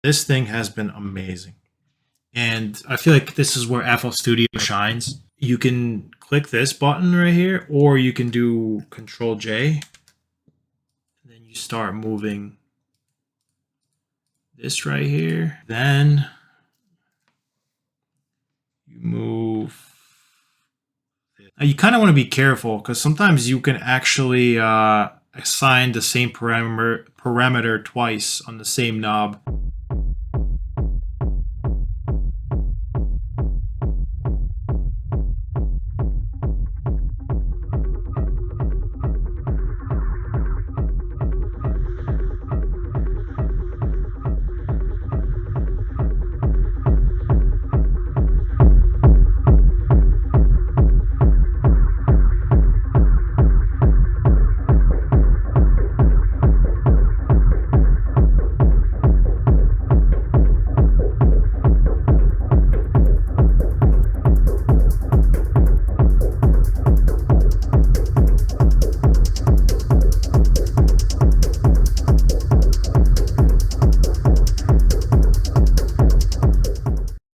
This thing has been amazing. And I feel like this is where FL Studio shines. You can click this button right here, or you can do Control J. And then you start moving this right here. Then you move. Now you kind of want to be careful because sometimes you can actually assign the same parameter twice on the same knob.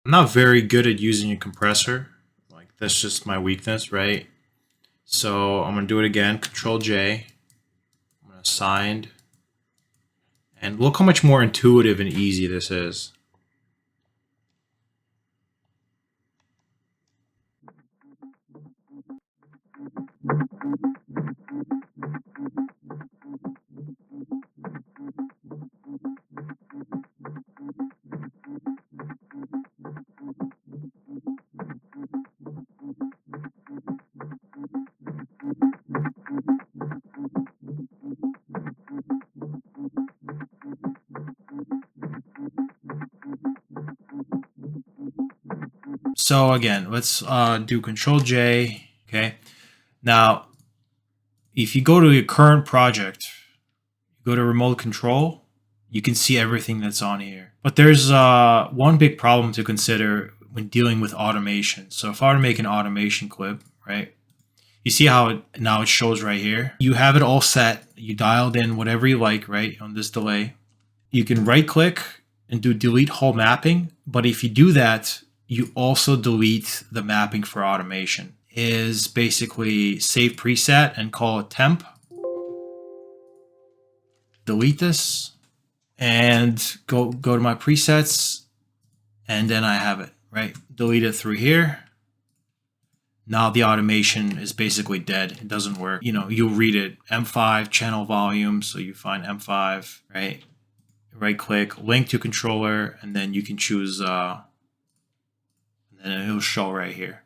I'm not very good at using a compressor. Like that's just my weakness, right? So I'm gonna do it again. Control J. I'm gonna assign, and look how much more intuitive and easy this is. So again, let's do Control J. Okay. Now, if you go to your current project, you go to Remote Control, you can see everything that's on here. But there's one big problem to consider when dealing with automation. So if I were to make an automation clip, right? You see how now it shows right here? You have it all set. You dialed in whatever you like, right, on this delay. You can right click and do delete whole mapping. But if you do that, you also delete the mapping for automation. Is basically save preset and call it temp. Delete this and go to my presets, and then I have it, right? Delete it through here. Now the automation is basically dead. It doesn't work. You know, you'll read it, M5 channel volume. So you find M5, right? Right click, link to controller, and then you can choose, and then it'll show right here.